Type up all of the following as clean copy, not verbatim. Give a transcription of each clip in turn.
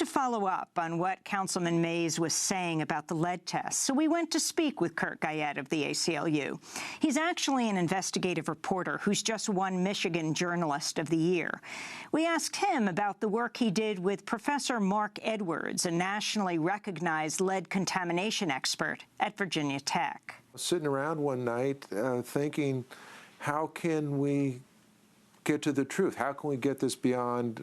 to follow up on what Councilman Mays was saying about the lead test, so we went to speak with Kurt Guyette of the ACLU. He's actually an investigative reporter who's just won Michigan Journalist of the Year. We asked him about the work he did with Professor Mark Edwards, a nationally recognized lead contamination expert at Virginia Tech. Sitting around one night thinking, how can we get to the truth? How can we get this beyond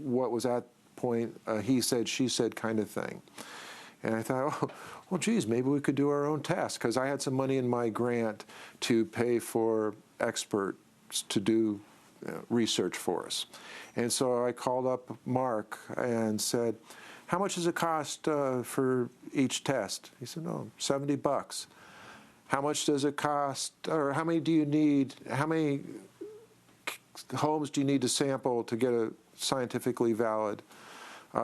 what was at point he said, she said kind of thing? And I thought, oh, well, geez, maybe we could do our own test, because I had some money in my grant to pay for experts to do research for us. And so I called up Mark and said, how much does it cost for each test? He said, oh, $70. How much does it cost, or how many do you need, how many homes do you need to sample to get a scientifically valid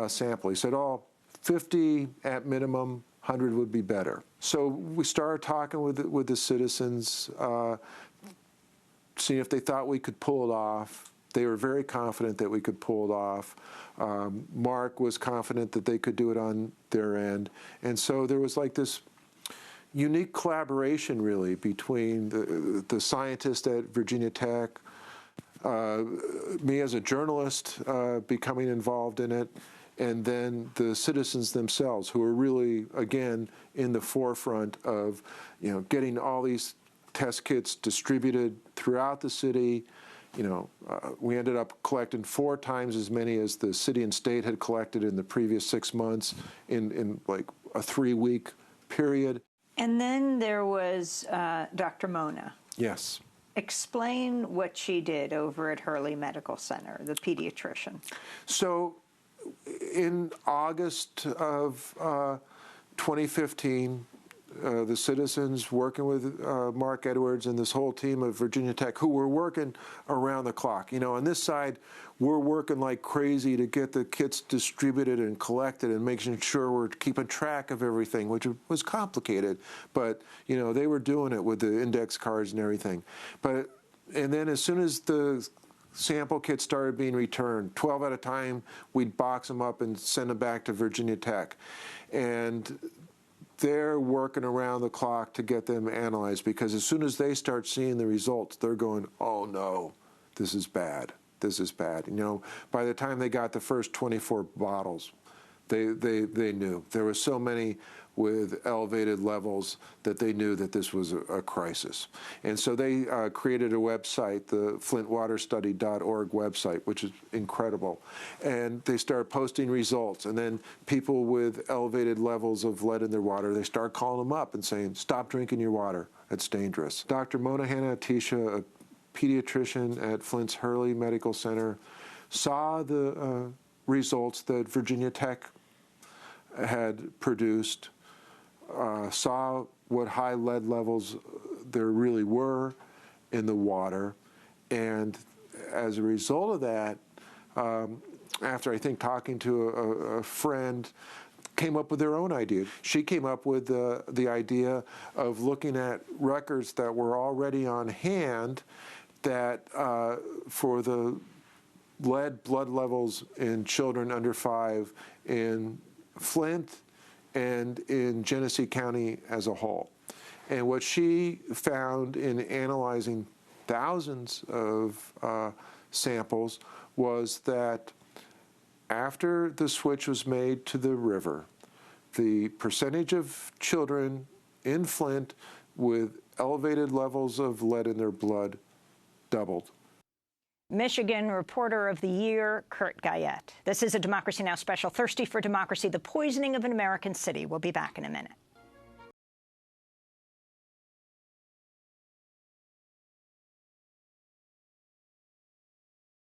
sample? He said, oh, 50 at minimum, 100 would be better. So we started talking with the citizens, seeing if they thought we could pull it off. They were very confident that we could pull it off. Mark was confident that they could do it on their end. And so there was like this unique collaboration, really, between the scientists at Virginia Tech, me as a journalist becoming involved in it, and then the citizens themselves, who are really, again, in the forefront of, getting all these test kits distributed throughout the city. We ended up collecting 4 times as many as the city and state had collected in the previous 6 months in like a 3-week period. And then there was Dr. Mona. Yes. Explain what she did over at Hurley Medical Center, the pediatrician. So in August of 2015, the citizens working with Mark Edwards and this whole team of Virginia Tech, who were working around the clock. On this side, we're working like crazy to get the kits distributed and collected and making sure we're keeping track of everything, which was complicated. But, they were doing it with the index cards and everything. And then as soon as the sample kits started being returned, 12 at a time, we'd box them up and send them back to Virginia Tech. And they're working around the clock to get them analyzed, because as soon as they start seeing the results, they're going, oh no, this is bad. This is bad. By the time they got the first 24 bottles, they knew. There were so many with elevated levels that they knew that this was a crisis. And so they created a website, the flintwaterstudy.org website, which is incredible. And they started posting results. And then people with elevated levels of lead in their water, they start calling them up and saying, stop drinking your water. It's dangerous. Dr. Mona Hanna-Attisha, a pediatrician at Flint's Hurley Medical Center, saw the results that Virginia Tech had produced, saw what high lead levels there really were in the water, and as a result of that, after I think talking to a friend, came up with their own idea. She came up with the idea of looking at records that were already on hand that for the lead blood levels in children under 5 in Flint and in Genesee County as a whole. And what she found in analyzing thousands of samples was that after the switch was made to the river, the percentage of children in Flint with elevated levels of lead in their blood doubled. Michigan Reporter of the Year, Kurt Guyette. This is a Democracy Now! Special, Thirsty for Democracy, the poisoning of an American city. We'll be back in a minute.